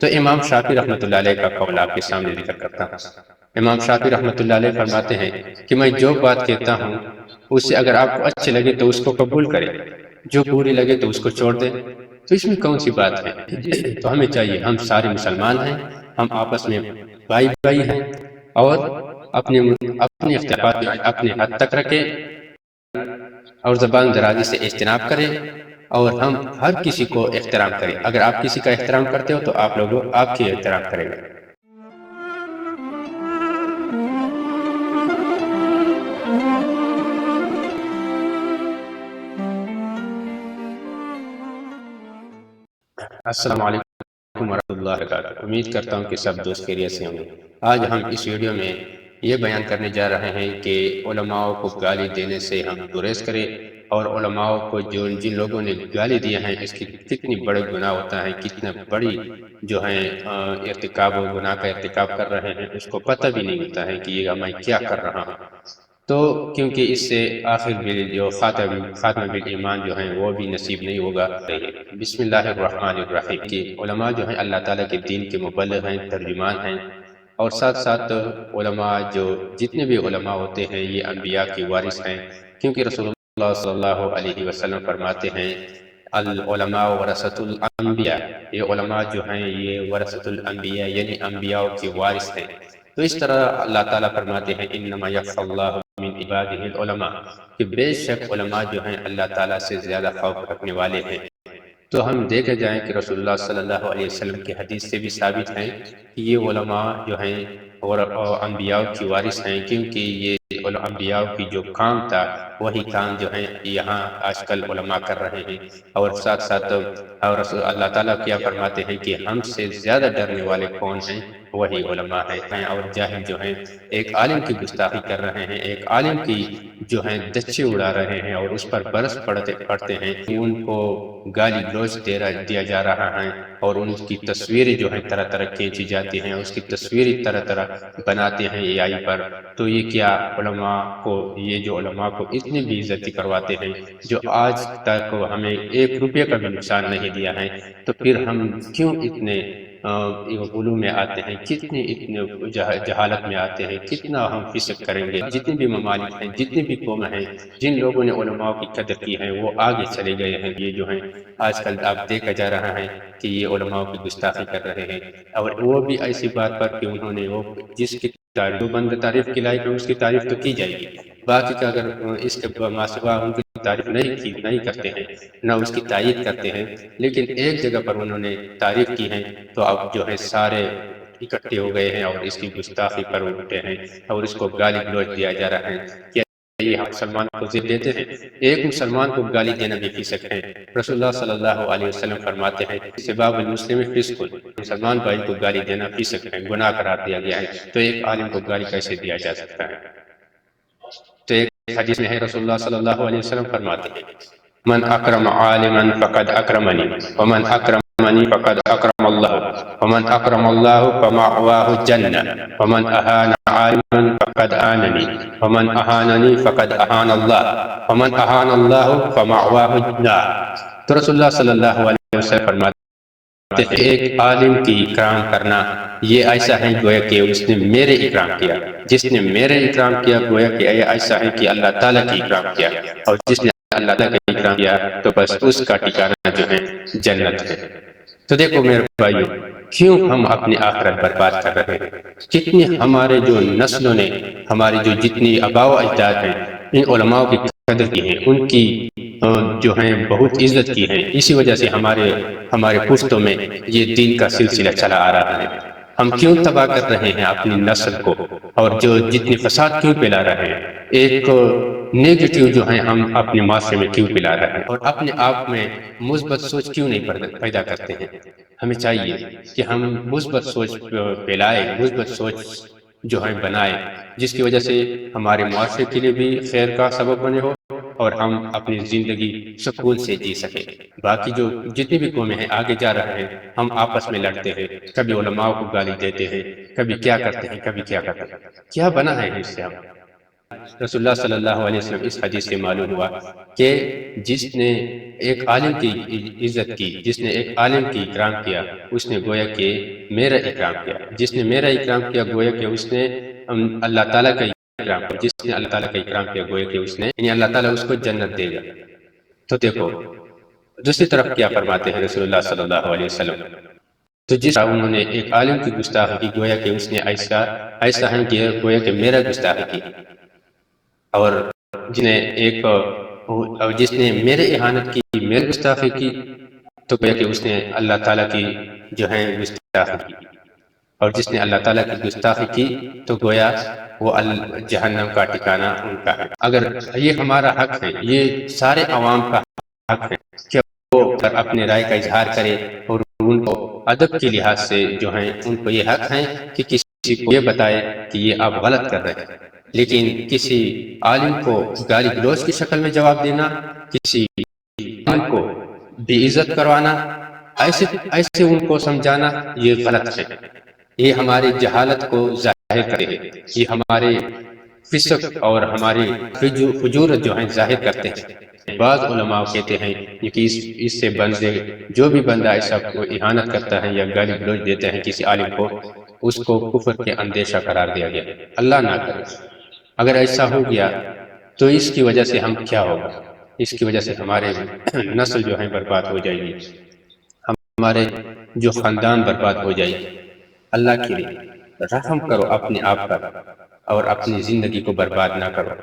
تو امام شافعی رحمۃ اللہ علیہ کا قول آپ کے سامنے ذکر کرتا ہوں۔ امام شافعی رحمۃ اللہ علیہ فرماتے ہیں کہ میں جو بات کہتا ہوں اس سے اگر آپ کو اچھی لگے تو اس کو قبول کریں، جو بری لگے تو اس کو چھوڑ دیں۔ تو اس میں کون سی بات ہے؟ تو ہمیں چاہیے، ہم سارے مسلمان ہیں، ہم آپس میں بھائی بھائی ہیں، اور اپنے اپنے اختلافات اپنے حد تک رکھیں اور زبان درازی سے اجتناب کریں، اور ہم ہر کسی کو احترام کریں۔ اگر آپ کسی کا احترام کرتے ہو تو آپ لوگ آپ کی احترام کریں گے۔ السلام علیکم ورحمۃ اللہ وبرکاتہ۔ امید کرتا ہوں کہ سب دوست خیریت سے ہوں گے۔ آج ہم اس ویڈیو میں یہ بیان کرنے جا رہے ہیں کہ علماء کو گالی دینے سے ہم گریز کریں، اور علماء کو جن لوگوں نے گالی دیا ہے اس کی کتنی بڑے گناہ ہوتا ہے، کتنا بڑی جو ہے ارتکاب و گناہ کا ارتکاب کر رہے ہیں، اس کو پتہ بھی نہیں ہوتا ہے کہ یہ میں کیا کر رہا ہوں۔ تو کیونکہ اس سے آخر میں جو خاتمہ بالایمان جو ہیں وہ بھی نصیب نہیں ہوگا۔ بسم اللہ الرحمن الرحیم کہ علماء جو ہیں اللہ تعالیٰ کے دین کے مبلغ ہیں، ترجمان ہیں، اور ساتھ ساتھ علماء جو جتنے بھی علماء ہوتے ہیں یہ انبیاء کی وارث ہیں، کیونکہ رسول اللہ صلی اللہ علیہ وسلم فرماتے ہیں العلماء ورثۃ الانبیاء، یہ علماء جو ہیں یہ ورثۃ الانبیاء یعنی انبیاء کے وارث ہیں۔ تو اس طرح اللہ تعالیٰ فرماتے ہیں انما یخشی اللہ من عبادہ العلماء، کہ بے شک علماء جو ہیں اللہ تعالیٰ سے زیادہ خوف رکھنے والے ہیں۔ تو ہم دیکھے جائیں کہ رسول اللہ صلی اللہ علیہ وسلم کی حدیث سے بھی ثابت ہے کہ یہ علماء جو ہیں اور انبیاء کی وارث ہیں، کیونکہ یہ انبیاء کی جو کام تھا وہی کام جو ہے یہاں آج کل علماء کر رہے ہیں۔ اور ساتھ ساتھ اور اللہ تعالیٰ کیا فرماتے ہیں کہ ہم سے زیادہ ڈرنے والے کون ہیں؟ وہی علماء ہیں۔ اور جاہل جو ہیں ایک عالم کی گستاخی کر رہے ہیں، ایک عالم کی جو ہیں دچے اڑا رہے ہیں اور اس پر برس پڑتے ہیں، ان کو گالی گلوچ دیا جا رہا ہے، اور ان کی تصویریں جو ہیں طرح طرح کھینچی جاتی ہیں، اس کی تصویریں طرح طرح بناتے ہیں اے آئی پر۔ تو یہ کیا علماء کو، یہ جو علماء کو اتنی بھی عزتی کرواتے ہیں جو آج تک ہمیں 1 روپے کا بھی نقصان نہیں دیا ہے، تو پھر ہم کیوں اتنے غلو میں آتے ہیں، اتنے جہالت میں آتے ہیں، کتنا ہم فسق کریں گے؟ جتنے بھی ممالک ہیں، جتنے بھی قوم ہیں، جن لوگوں نے علماء کی قدر کی ہے وہ آگے چلے گئے ہیں۔ یہ جو ہیں آج کل آپ دیکھا جا رہا ہے کہ یہ علماء کی گستاخی کر رہے ہیں، اور وہ بھی ایسی بات پر کہ انہوں نے وہ جس کی جو بند تعریف کی لائق ہے اس کی تعریف تو کی جائے گی، باقی کا اگر اس کے ماسوا ان کی تعریف نہیں کرتے ہیں، نہ اس کی تائید کرتے ہیں، لیکن ایک جگہ پر انہوں نے تعریف کی ہے تو اب جو ہے سارے اکٹھے ہو گئے ہیں اور اس کی گستاخی پر اٹھے ہیں، اور اس کو گالی گلوچ دیا جا رہا ہے کہ یہ مسلمان کو ضد دیتے ہیں۔ ایک مسلمان کو گالی دینا بھی فسق ہے۔ رسول اللہ صلی اللہ علیہ وسلم فرماتے ہیں سباب المسلم فسق، مسلمان بھائی کو گالی دینا فسق ہے، گناہ قرار دیا گیا ہے۔ تو ایک عالم کو گالی کیسے دیا جا سکتا ہے؟ تو ایک حدیث میں ہے رسول اللہ صلی اللہ علیہ وسلم فرماتے ہیں من اکرم عالما فقد اکرمنی ومن اکرمنی فقد اکرم اللہ ومن اکرم اللہ فمأواہ الجنہ ومن اہان عالما فقد آننی ومن اہاننی فقد اہان اللہ ومن اہان اللہ فمأواہ النار۔ تو رسول اللہ صلی اللہ علیہ وسلم فرماتے ہیں ایک عالم کی اکرام کرنا یہ ایسا ہے گویا کہ اس نے میرے اکرام کیا، جس نے میرے اکرام کیا گویا کہ ایسا ہے کہ اللہ تعالیٰ کی اکرام کیا، اور جس نے اللہ تعالیٰ کا اکرام کیا تو بس اس کا ٹھکانہ جو ہے جنت ہے۔ تو دیکھو میرے بھائیو، کیوں ہم اپنی آخرت برباد کر رہے ہیں؟ کتنی ہمارے جو نسلوں نے، ہماری جو جتنی آباء و اجداد ہیں، ان علماء کی قدر کی ہے، ان کی جو ہیں بہت عزت کی ہے، اسی وجہ سے ہمارے پشتوں میں یہ دین کا سلسلہ چلا آ رہا ہے۔ ہم کیوں تباہ کر رہے ہیں اپنی نسل کو، اور جو جتنے فساد کیوں پھیلا رہے ہیں، ایک نیگیٹو جو ہیں ہم اپنے معاشرے میں کیوں پھیلا رہے ہیں، اور اپنے آپ میں مثبت سوچ کیوں نہیں پیدا کرتے ہیں؟ ہمیں چاہیے کہ ہم مثبت سوچ پھیلائیں، مثبت سوچ جو ہے بنائیں، جس کی وجہ سے ہمارے معاشرے کے لیے بھی خیر کا سبب بنے ہو اور ہم اپنی زندگی سکون سے جی سکیں۔ باقی جو جتنی بھی قومیں ہیں آگے جا رہے ہیں، ہم آپس میں لڑتے ہیں، کبھی علماء کو گالی دیتے ہیں، کبھی کیا کرتے ہیں، کبھی کیا کرتے ہیں، کیا بنا ہے اس سے ہم؟ رسول اللہ صلی اللہ علیہ وسلم اس حدیث سے معلوم ہوا کہ جس نے ایک عالم کی عزت کی، جس نے ایک عالم کی اکرام کیا، اس نے گویا کہ میرا اکرام کیا، جس نے میرا اکرام کیا گویا کہ اس نے اللہ تعالیٰ کا اکرام کیا، جس نے اللہ تعالیٰ کا اکرام کیا گویا کہ اس نے، یعنی اللہ تعالیٰ اس کو جنت دے گا۔ تو دیکھو دوسری طرف کیا فرماتے ہیں رسول اللہ صلی اللہ علیہ وسلم، تو جس انہوں نے ایک عالم کی گستاخی کی گویا کہ اس نے ایسا ہے کہ گویا کہ میرا گستاخی کی، اور جس نے میرے اہانت کی، میرے گستاخی کی، تو گویا کہ اس نے اللہ تعالیٰ کی جو ہے گستاخی کی، اور جس نے اللہ تعالیٰ کی گستاخی کی تو گویا وہ جہنم کا ٹھکانہ ان کا ہے۔ اگر یہ ہمارا حق ہے، یہ سارے عوام کا حق ہے کہ وہ اپنے رائے کا اظہار کرے، اور ان کو ادب کے لحاظ سے جو ہیں ان کو یہ حق ہے کہ کسی کو یہ بتائے کہ یہ آپ غلط کر رہے ہیں، لیکن کسی عالم کو گالی گلوچ کی شکل میں جواب دینا، کسی عالم کو بے عزت کروانا، ایسے ان کو سمجھانا، یہ غلط ہے۔ یہ ہماری جہالت کو ظاہر کرے، یہ ہمارے فسق اور ہماری فجورت جو ہیں ظاہر کرتے ہیں۔ بعض علماء کہتے ہیں کہ اس سے بندے، جو بھی بندہ ایسا کو اہانت کرتا ہے یا گالی گلوچ دیتا ہے کسی عالم کو، اس کو کفر کے اندیشہ قرار دیا گیا۔ اللہ نہ کرے اگر ایسا ہو گیا تو اس کی وجہ سے ہم کیا ہوگا؟ اس کی وجہ سے ہمارے نسل جو ہے برباد ہو جائے گی، ہمارے جو خاندان برباد ہو جائے گی۔ اللہ کے لیے رحم کرو اپنے آپ پر، اور اپنی زندگی کو برباد نہ کرو،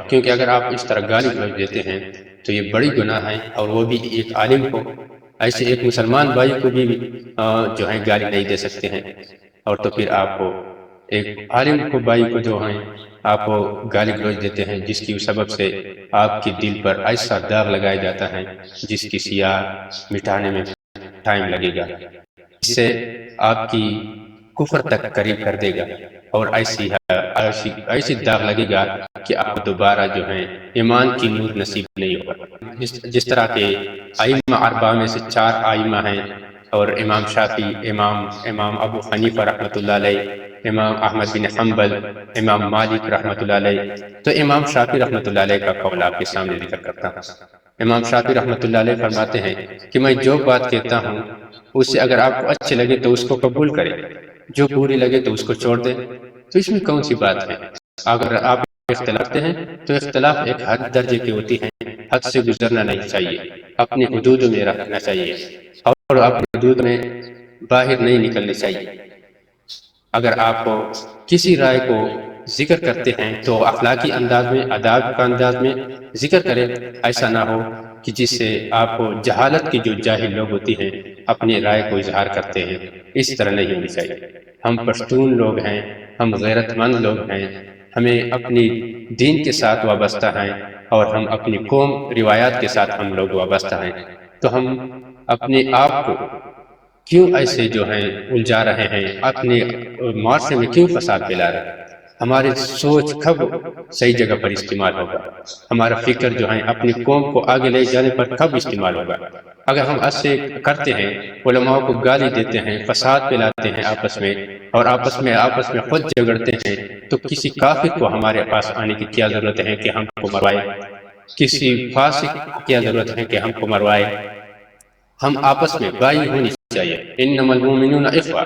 کیونکہ اگر آپ اس طرح گالی گلوچ دیتے ہیں تو یہ بڑی گناہ ہے، اور وہ بھی ایک عالم کو، ایسے ایک مسلمان بھائی کو بھی جو ہے گالی نہیں دے سکتے ہیں، اور تو پھر آپ کو ایک عالم کو بھائی کو جو ہیں آپ کو گالی گلوچ دیتے ہیں، جس کی سبب سے آپ کے دل پر ایسا داغ لگایا جاتا ہے جس کی سیاہ مٹانے میں ٹائم لگے گا، اس سے آپ کی کفر تک قریب کر دے گا، اور ایسی داغ لگے گا کہ آپ دوبارہ جو ہیں ایمان کی نور نصیب نہیں ہوگا۔ جس طرح کے ائمہ اربعہ میں سے 4 ائمہ ہیں، اور امام شافعی، امام ابو حنیفہ رحمۃ اللہ علیہ، امام احمد بن حنبل، امام مالک رحمۃ اللہ علیہ، تو امام شافعی رحمۃ اللہ علیہ کا قول آپ کے سامنے ذکر کرتا ہوں۔ امام شافعی رحمۃ اللہ علیہ فرماتے ہیں کہ میں جو بات کہتا ہوں اس سے اگر آپ کو اچھی لگے تو اس کو قبول کریں، جو بری لگے تو اس کو چھوڑ دیں، تو اس میں کون سی بات ہے؟ اگر آپ اختلاف کرتے ہیں تو اختلاف ایک حد درجے کی ہوتی ہے، حد سے گزرنا نہیں چاہیے، اپنی حدود میں رکھنا چاہیے، اور اپنی حدود میں باہر نہیں نکلنی چاہیے۔ اگر آپ کسی رائے کو ذکر کرتے ہیں تو اخلاقی انداز میں، آداب کا انداز میں ذکر کریں، ایسا نہ ہو کہ جس سے آپ کو جہالت کی جو جاہل لوگ ہوتی ہیں اپنی رائے کو اظہار کرتے ہیں، اس طرح نہیں ہونی چاہیے۔ ہم پشتون لوگ ہیں، ہم غیرت مند لوگ ہیں، ہمیں اپنی دین کے ساتھ وابستہ ہیں، اور ہم اپنی قوم روایات کے ساتھ ہم لوگ وابستہ ہیں، تو ہم اپنے آپ کو کیوں ایسے جو ہیں الجھا رہے ہیں، اپنے معاشرے میں کیوں فساد پھیلا رہے ہیں؟ ہماری سوچ کب صحیح جگہ پر استعمال ہوگا؟ ہمارا فکر جو ہے اپنی قوم کو آگے لے جانے پر کب استعمال ہوگا؟ اگر ہم ایسے کرتے ہیں، علماء کو گالی دیتے ہیں، فساد پھیلاتے ہیں آپس میں، اور آپس میں خود جھگڑتے ہیں، تو کسی کافر کو ہمارے پاس آنے کی کیا ضرورت ہے کہ ہم کو مروائے؟ کسی فاسق کی کیا ضرورت ہے کہ ہم کو مروائے؟ ہم آپس میں بھائی ہونی چاہیے، انما المؤمنون اخوہ،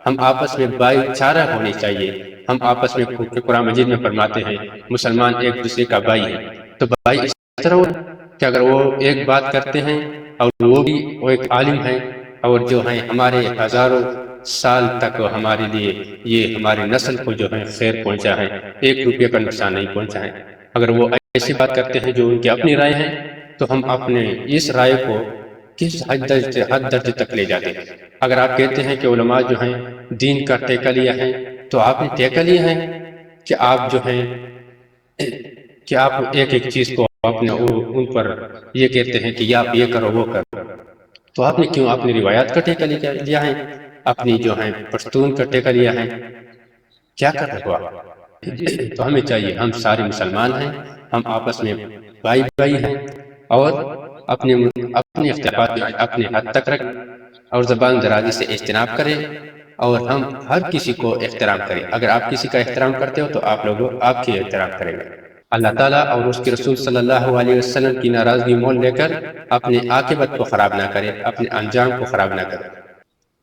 ہم آپس میں بھائی چارہ ہونی چاہیے۔ ہم آپس میں قرآن مجید میں فرماتے ہیں مسلمان ایک دوسرے کا بھائی ہے، تو بھائی اس طرح ہو کہ اگر وہ ایک بات کرتے ہیں اور وہ ایک عالم ہے، اور جو ہیں ہمارے ہزاروں سال تک ہمارے لیے یہ ہماری نسل کو جو ہے خیر پہنچا ہے، 1 روپے کا نقصان نہیں پہنچا ہے، اگر وہ ایسی بات کرتے ہیں جو ان کی اپنی رائے ہیں، تو ہم اپنے اس رائے کو کس حد درجے تک لے جاتے ہیں؟ اگر آپ کہتے ہیں کہ علماء جو ہیں دین کا ٹیکہ لیا ہے، تو آپ نے ٹیکہ لیا ہے کہ آپ جو ہیں کہ آپ ایک چیز کو اپنے ان پر یہ کہتے ہیں کہ آپ یہ کرو وہ کرو، تو آپ نے کیوں اپنی روایات کا ٹیکہ لیا ہے، اپنی جو ہے پشتون کا ٹیکہ لیا ہے؟ کیا کر رہے ہو آپ؟ تو ہمیں چاہیے، ہم سارے مسلمان ہیں، ہم آپس میں بھائی ہیں، اور اپنے اختلافات اپنے حد تک رکھیں، اور زبان درازی سے اجتناب کریں، اور ہم ہر کسی کو احترام کریں۔ اگر آپ کسی کا احترام کرتے ہو تو آپ لوگ آپ کی احترام کریں گے۔ اللہ تعالیٰ اور اس کے رسول صلی اللہ علیہ وسلم کی ناراضگی مول لے کر اپنے عاقبت کو خراب نہ کرے، اپنے انجام کو خراب نہ کرے۔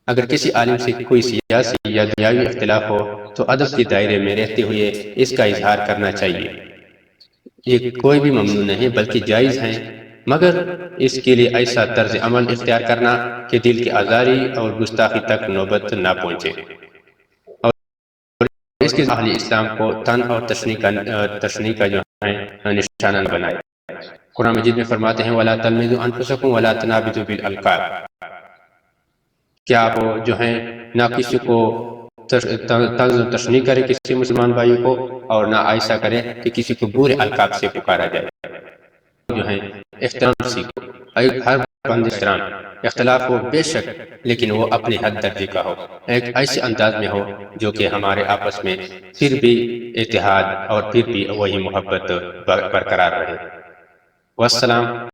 اگر کسی عالم سے کوئی سیاسی یا دنیاوی اختلاف ہو تو ادب کے دائرے میں رہتے ہوئے اس کا اظہار کرنا چاہیے۔ یہ کوئی بھی ممنوع نہیں بلکہ جائز ہیں، مگر اس کے لیے ایسا طرز عمل اختیار کرنا کہ دل کی آزاری اور گستاخی تک نوبت نہ پہنچے، اور اس کے اہل اسلام کو تن اور تشنیع کا جو ہے نشانہ نہ بنائے۔ قرآن مجید میں فرماتے ہیں وَلَا تَلْمِزُوا أَنفُسَكُمْ وَلَا تَنَابِزُوا بِالْأَلْقَابِ، کیا آپ جو ہیں نہ کسی کو طنز و تشنیع کرے کسی مسلمان بھائی کو، اور نہ ایسا کرے کہ کسی کو برے القاب سے پکارا جائے۔ جو ہے احترام سیکھو، ہر بند احترام، اختلاف ہو بے شک لیکن وہ اپنے حد درجے کا ہو، ایک ایسے انداز میں ہو جو کہ ہمارے آپس میں پھر بھی اتحاد اور پھر بھی وہی محبت برقرار رہے۔ والسلام